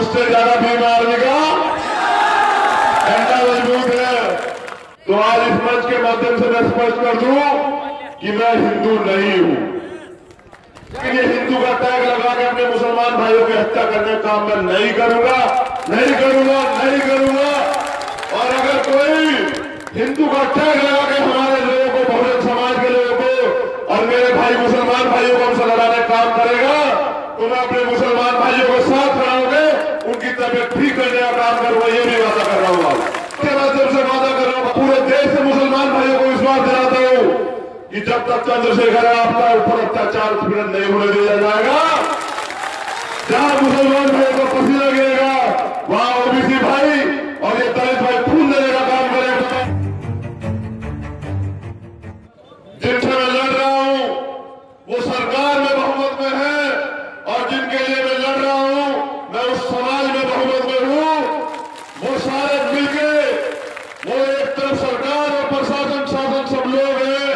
उससे ज्यादा भीम आर्मी का झंडा मजबूत है। तो आज इस मंच के माध्यम से मैं स्पष्ट कर दूं कि मैं हिंदू नहीं हूं। ये हिंदू का टैग लगा के अपने मुसलमान भाइयों की हत्या करने का काम मैं नहीं करूंगा, नहीं करूंगा, नहीं करूंगा। और अगर कोई हिंदू का टैग लगा के हमारे लोगों को, बहुजन समाज के लोगों को और मेरे भाई मुसलमान भाइयों को हमसे लड़ाने का काम करेगा तो मैं अपने मुसलमान भाइयों के साथ खड़ा होकर उनकी तबीयत ठीक करने का काम करूंगा। ये भी वादा कर रहा हूं। इसके माध्यम से वादा कर रहा हूं, पूरे देश से मुसलमान भाइयों को विश्वास दिलाता हूं कि जब तक चंद्रशेखर आपका ऊपर अत्याचार उत्पीड़न नहीं होने दिया जाएगा, जहां मुसलमान भाइयों को पसीना गिरेगा वहां ओबीसी भाई और ये दलित भाई खून देने का काम करेगा। जिनसे मैं लड़ रहा हूं वो सरकार में बहुमत में है और जिनके लिए मैं लड़ रहा हूं मैं उस समाज में बहुमत में हूं। वो सारे मिलके, वो एक तरफ सरकार और प्रशासन, शासन सब लोग हैं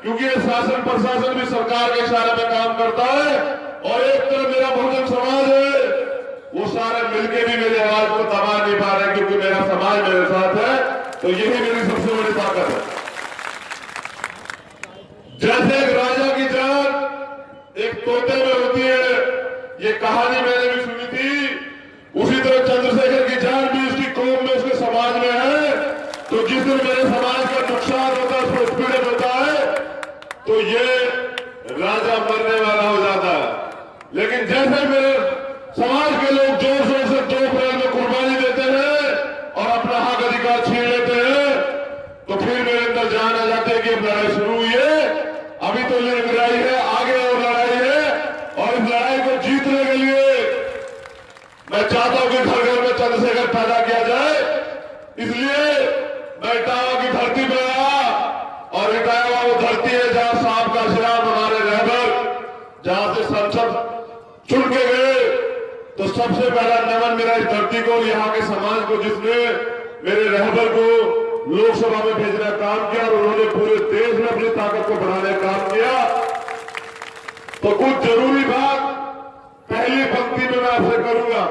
क्योंकि ये शासन प्रशासन भी सरकार के इशारे में काम करता है, और एक तरफ मेरा बहुजन समाज है। वो सारे मिलके भी मेरी आवाज को दबा नहीं पा रहे क्योंकि मेरा समाज मेरे साथ है। तो यही मेरी सबसे बड़ी ताकत है। जैसे एक राजा की जान एक तोते में होती है, ये कहानी मैंने भी सुनी थी, उसी तरह चंद्रशेखर की जान भी उसकी कौम में, उसके समाज में है। तो जिस दिन मेरे समाज का नुकसान होता है, उसको उत्पीड़न होता है, तो ये राजा मरने वाला हो जाता है। लेकिन जैसे मेरे समाज के लोग जोर शोर से 2 अप्रैल में कुर्बानी देते हैं और अपना हक अधिकार छीन लेते हैं, तो फिर मेरे अंदर जान आ जाते हैं कि अब लड़ाई शुरू हुई है। अभी तो ये लड़ाई है, आगे और लड़ाई है, और इस लड़ाई को जीतने के लिए मैं चाहता हूं कि घर घर में चंद्रशेखर पैदा किया जाए। इसलिए मैं इटावा की धरती पर आया, और इटावा वो धरती है जहां साहब का आशीर्वाद हमारे रहबर, जहां से संसद चुन के गए। तो सबसे पहला नमन मेरा इस धरती को, यहाँ के समाज को, जिसने मेरे रहबर को लोकसभा में भेजने का काम किया और उन्होंने पूरे देश में अपनी ताकत को बढ़ाने का काम किया। तो कुछ जरूरी बात पहली पंक्ति में मैं आपसे करूंगा।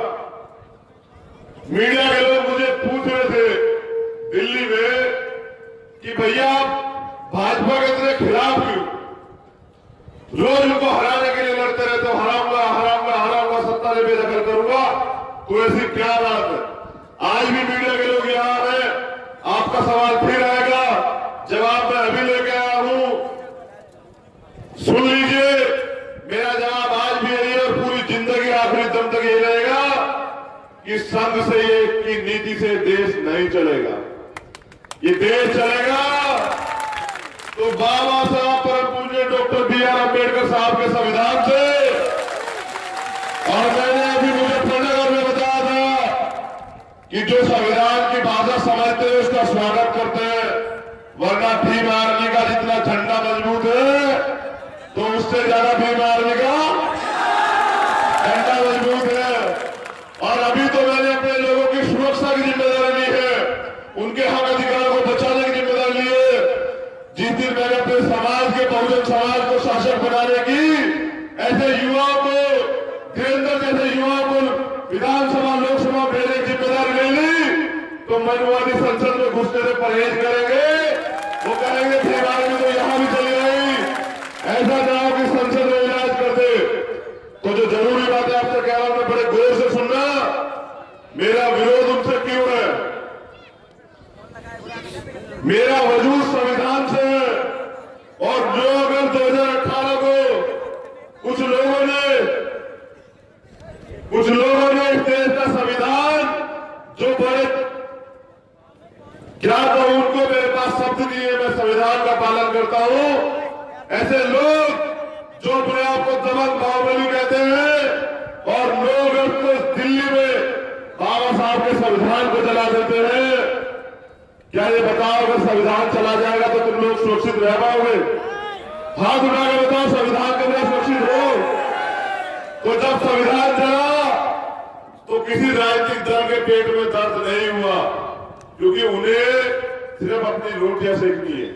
मीडिया के लोग मुझे पूछ रहे थे दिल्ली में कि भैया आप भाजपा के इतने खिलाफ क्यों, रोज उनको हराने के लिए लड़ते रहते हो, हराऊंगा हराऊंगा हराऊंगा, सत्ता से बेदखल करूंगा, तो ऐसी क्या बात है। आज भी मीडिया के लोग यहां हैं, आपका सवाल फिर आएगा, जवाब मैं अभी लेके आया हूं, सुन लीजिए। मेरा जवाब आज भी यही है और पूरी जिंदगी आखिरी दम तक यही रहेगा कि संघ से ये की नीति से देश नहीं चलेगा। ये देश चलेगा तो बाबा साहब परम पूज्य डॉक्टर B.R. अम्बेडकर साहब के संविधान से। और मैंने अभी मुजफ्फरनगर में बताया था कि जो संविधान की भाषा समझते हैं उसका स्वागत करते हैं, वरना भीम आर्मी का जितना झंडा मजबूत है तो उससे ज्यादा भीम आर्मी का झंडा मजबूत है। और अभी तो मैंने अपने लोगों की सुरक्षा की जिम्मेदारी ली है, उनके हक अधिकार को बचाने की जिम्मेदारी ली है। जिस दिन मैंने अपने समाज के, बहुजन समाज को शासक बनाने की, ऐसे युवाओं को, धीरेन्द्र जैसे युवाओं को विधानसभा लोकसभा भेजने की जिम्मेदारी ले ली, तो मनुवादी संसद में घुसने से परहेज करेंगे। वो कहेंगे भीम आर्मी तो यहां भी चली गई, ऐसा जाओ कि संसद में इलाज कर दे। तो जो जरूरी बातें आपसे कह रहा हूं मैं बड़े गौर से सुनना। मेरा विरोध उनसे क्यों है? मेरा वजूद संविधान से है। और 9 अगस्त 2018 को कुछ लोगों ने इस देश का संविधान, जो बड़े क्या कहूं उनको, मेरे पास शब्द दिए, मैं संविधान का पालन करता हूं। ऐसे लोग जो अपने आप को दबंग बाहुबली कहते हैं और 9 अगस्त को दिल्ली में बाबा साहब के संविधान को जला देते हैं, क्या ये बताओ अगर संविधान चला जाएगा तो तुम लोग सुरक्षित रह पाओगे? हाथ उठा के बताओ, संविधान के अंदर सुरक्षित हो? तो जब संविधान चला तो किसी राजनीतिक दल के पेट में दर्द नहीं हुआ, क्योंकि उन्हें सिर्फ अपनी रोटियां सेकनी है।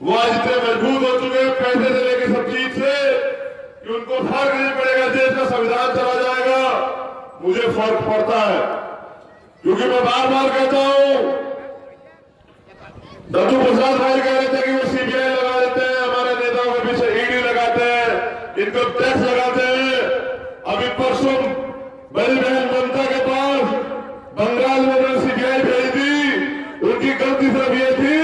वो आज इतने मजबूत हो चुके हैं पैसे से लेकर सब चीज से कि उनको फर्क नहीं पड़ेगा। देश का संविधान चला जाएगा, मुझे फर्क पड़ता है, क्योंकि मैं बार बार कहता हूं, दत्तू प्रसाद भाई कह रहे थे कि वो सीबीआई लगा देते हैं, हमारे नेताओं के पीछे ईडी लगाते हैं, इनकम टैक्स लगाते हैं। अभी परसों बड़ी बहन ममता के पास बंगाल में उन्होंने सीबीआई भेज दी। उनकी गलती सिर्फ ये थी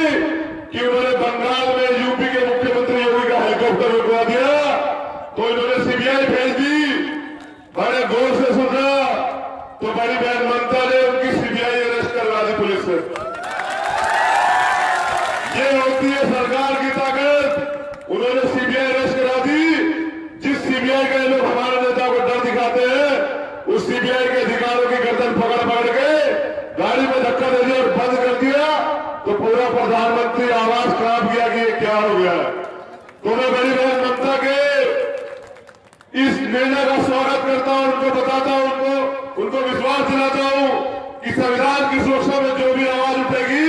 कि उन्होंने बंगाल में यूपी के मुख्यमंत्री योगी का हेलीकॉप्टर रुकवा दिया, तो इन्होंने सीबीआई भेज दी। बड़े गौर से सुना तो बड़ी बहन ममता ने उनकी सीबीआई अरेस्ट करवा दी पुलिस से। ये होती है सरकार की ताकत। उन्होंने सीबीआई अरेस्ट करा दी। जिस सीबीआई का ये लोग हमारे नेता को डर दिखाते हैं, उस सीबीआई के अधिकारियों की गर्दन पकड़ पकड़ के गाड़ी में धक्का दे दिया और बंद कर दिया, तो पूरा प्रधानमंत्री आवाज कांप गया कि ये क्या हो गया। तो मैं बड़ी बहन ममता के इस निर्णय का स्वागत करता हूं, उनको बताता हूं, उनको विश्वास दिलाता हूं कि संविधान की सुरक्षा में जो भी आवाज उठेगी,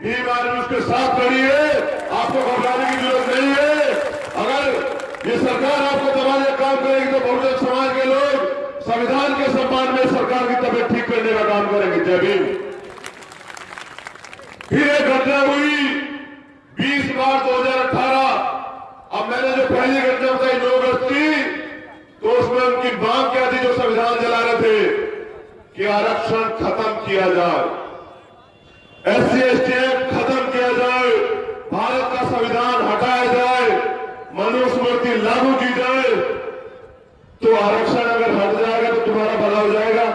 भीम आर्मी उसके साथ खड़ी है। आपको घबराने की जरूरत नहीं है। अगर ये सरकार आपको दबाने का काम करेगी तो बहुजन समाज के लोग संविधान के सम्मान में सरकार की तबियत ठीक करने का काम करेंगे। जय भीम। फिर एक घटना हुई 20 मार्च 2018। अब मैंने जो पहली घटना बताई 9 अगस्त की, तो उसमें उनकी मांग क्या थी जो संविधान जला रहे थे कि आरक्षण खत्म किया जाए, SC ST एक्ट खत्म किया जाए, भारत का संविधान हटाया जाए, मनुस्मृति लागू की जाए। तो आरक्षण अगर हट जाएगा तो तुम्हारा भला हो जाएगा,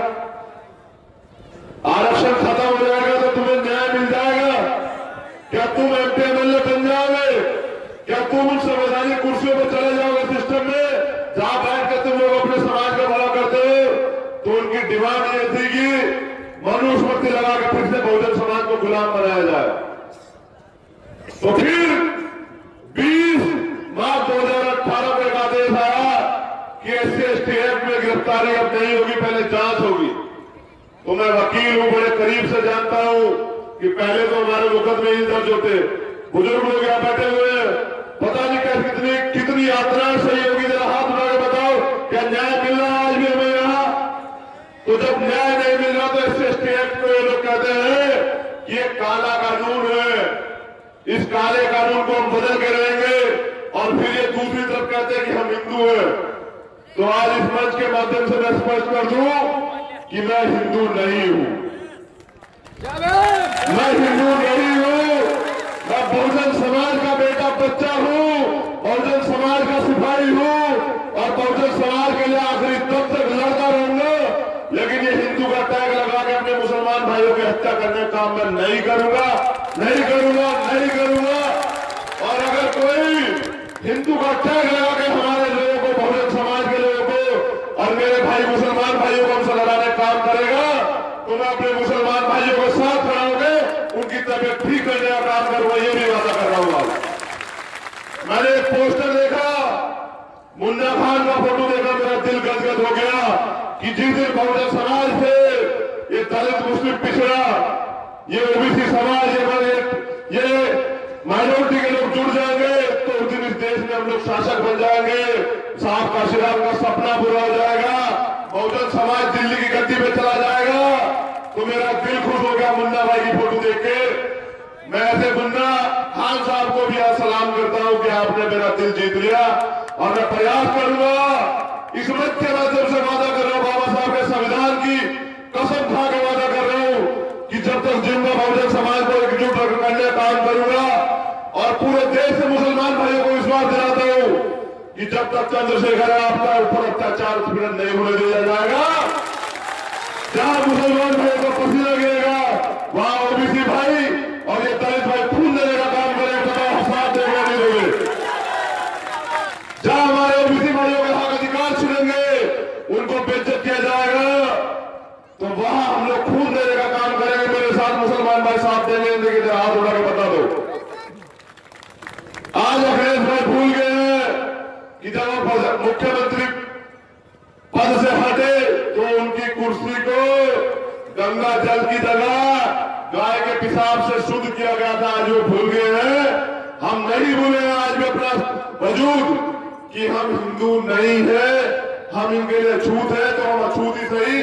आरक्षण खत्म हो जाएगा तो तुम्हें न्याय मिल जाएगा। क्या तुम MP MLA बन जाओगे? क्या तुम उन संवैधानिक कुर्सियों पर चले जाओगे सिस्टम में जहां बैठ कर तुम लोग अपने समाज का भला करते हो? तो उनकी डिमांड ये थी कि मनुस्मृति लगा के फिर से बहुजन समाज को गुलाम बनाया जाए। तो फिर 20 मार्च 2018 को एक आदेश आया कि SC ST एक्ट में गिरफ्तारी अब नहीं होगी, पहले जांच होगी। तो मैं वकील हूं, बड़े करीब से जानता हूं कि पहले तो हमारे मुकदमे ही दर्ज होते। बुजुर्ग लोग यहाँ बैठे हुए हैं, पता नहीं कैसे कितनी यात्राएं सही होगी। जरा हाथ उठा के बताओ, क्या न्याय मिल रहा है आज भी हमें यहाँ? तो जब न्याय नहीं मिल रहा तो SC ST एक्ट को ये लोग कहते हैं कि ये काला कानून है, इस काले कानून को हम बदल के रहेंगे। और फिर ये दूसरी तरफ कहते हैं कि हम हिंदू हैं। तो आज इस मंच के माध्यम से मैं स्पष्ट कर दूं कि मैं हिंदू नहीं हूं, मैं हिंदू नहीं हूं। मैं बहुजन समाज का बेटा बच्चा हूं, बहुजन समाज का सिपाही हूं और बहुजन समाज के लिए आखिरी तब तक लड़ता रहूंगा। लेकिन ये हिंदू का टैग लगा के अपने मुसलमान भाइयों की हत्या करने का काम मैं नहीं करूंगा, नहीं करूंगा, नहीं करूंगा। और अगर कोई हिंदू का टैग लगा के हमारे लोगों को, बहुजन समाज के लोगों को और मेरे भाई मुसलमान भाइयों को हमसे लड़ाने का काम करेगा, तो मैं अपने मुसलमान भाइयों के साथ खड़ा होकर उनकी तबियत ठीक करने का काम करूंगा, ये भी वादा कर रहा हूं। मैंने एक पोस्टर देखा, मुन्ना खान का फोटो देखा, मेरा दिल गदगद हो गया कि जिस दिन बहुजन समाज से ये दलित मुस्लिम पिछड़ा, ये OBC समाज, ये माइनॉरिटी के लोग जुड़ जाएंगे तो उस दिन इस देश में हम लोग शासक बन जाएंगे। साहब काशीराम का सपना पूरा हो जाएगा, बहुजन समाज दिल्ली की गद्दी पे चला जाएगा। तो मेरा दिल खुश हो गया मुन्ना भाई की फोटो देख के। मैं ऐसे मुन्ना खान साहब को भी आज सलाम करता हूं कि आपने मेरा दिल जीत लिया। और मैं प्रयास करूंगा, इस मंच के माध्यम से वादा कर रहा हूं, बाबा साहब के संविधान की कसम खा के वादा कर रहा हूं कि जब तक जिंदा बहुजन समाज को एकजुट करने का काम करूंगा। और पूरे देश से मुसलमान भाइयों को विश्वास दिलाता हूं कि जब तक चंद्रशेखर आपका ऊपर अत्याचार उत्पीड़न नहीं होने दिया जाएगा, जहां मुसलमान भाइयों को पसीना गिरेगा वहां OBC भाई और ये दलित भाई खून देने का काम करेंगे, तो साथ देंगे नहीं देंगे। जहां हमारे OBC भाइयों के हक अधिकार छीनेंगे, उनको बेइज्जत किया जाएगा, तो वहां हम लोग खून देने का काम करेंगे। मेरे साथ मुसलमान भाई साथ देंगे, लेकिन हाथ उठा के बता दो। आज अखिलेश भाई भूल गए हैं कि जब वो मुख्यमंत्री पद से हटे तो उनकी कुर्सी को गंगा जल की जगह गाय के पेशाब से शुद्ध किया गया था। आज वो भूल गए हैं। हम नहीं भूले आज भी अपना वजूद कि हम हिंदू नहीं है, हम इनके लिए छूत है तो हम अछूत ही सही,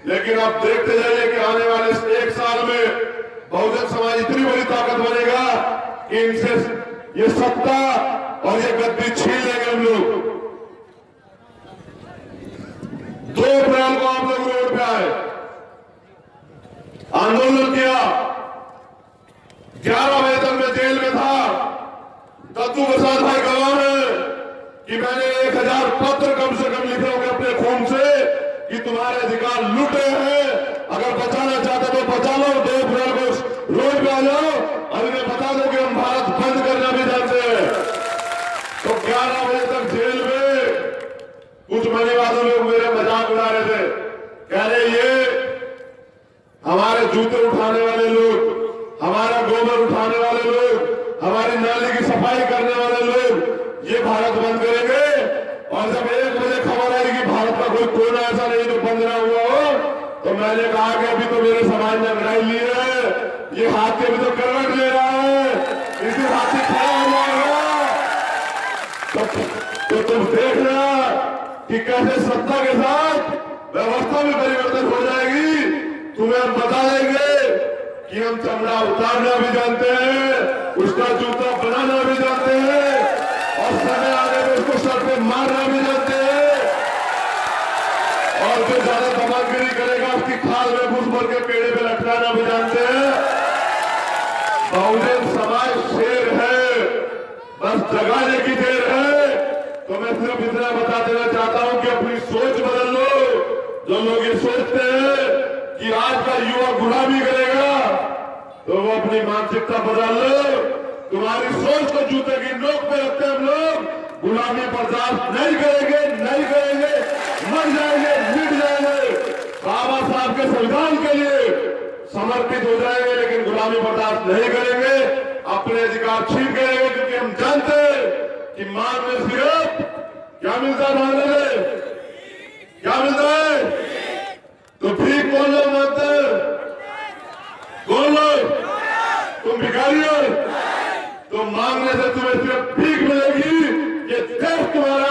लेकिन आप देखते जाइए कि आने वाले इस 1 साल में बहुजन समाज इतनी बड़ी ताकत बनेगा कि इनसे ये सत्ता और ये गद्दी छीन लेंगे हम लोग। 2 अप्रैल को आप लोग रोड पे आए, आंदोलन किया, 11 बजे तक मैं जेल में था। दत्तू प्रसाद भाई गवाह है कि मैंने 1000 पत्र कम से कम लिखे होंगे अपने खून से कि तुम्हारे अधिकार लूटे हैं, अगर बचाना चाहते तो बचा लो। 2 अप्रैल को रोड पे आ जाओ और इन्हें बता दो कि हम भारत बंद करना भी जानते हैं। तो 11 बजे तक जेल में कुछ मनीवादी लोग मेरे मजाक उड़ा रहे थे, कह रहे ये हमारे जूते उठाने वाले लोग, हमारा गोबर उठाने वाले लोग, हमारी नाली की सफाई करने वाले लोग ये भारत बंद करेंगे। और जब 1 बजे खबर आई कि भारत का कोई कोना ऐसा नहीं जो बंद ना हुआ हो, तो मैंने कहा कि अभी तो मेरे समाज ने लड़ाई ली है, ये हाथी अभी तो करवट ले रहा है, इसी हाथी खड़ा हो जाएगा। तो तुम देखना कि कैसे सत्ता के साथ व्यवस्था में परिवर्तन हो जाएगी। तुम्हें हम बता देंगे कि हम चमड़ा उतारना भी जानते हैं, उसका जूता बनाना भी जानते हैं, और समय आने में उसको सर पे मारना भी जानते हैं। और जो ज्यादा दमागिरी करेगा उसकी खाल में घुस भर के पेड़े पे लटकाना भी जानते हैं। बहुजन समाज शेर है, बस जगाने की देर है। तो मैं सिर्फ इतना बता देना चाहता हूं कि अपनी सोच बदल लो। जो लोग ये सोचते हैं कि आज का युवा गुलामी करेगा, तो वो अपनी मानसिकता बदल लो। तुम्हारी सोच को जूते की नोक पे रखते हम लोग गुलामी बर्दाश्त नहीं करेंगे, नहीं करेंगे, मर जाएंगे, मिट जाएंगे, बाबा साहब के संविधान के लिए समर्पित हो जाएंगे, लेकिन गुलामी बर्दाश्त नहीं करेंगे, अपने अधिकार छीन करेंगे। क्योंकि हम जानते हैं कि मांग में सिर्फ क्या मिलता है, मांगने में क्या मिलता है, तो भीख कौन लोग मांगते हैं, कौन लोग, तुम भिखारी हो। तो मांगने से तुम्हें सिर्फ भीख मिलेगी। ये देश तुम्हारा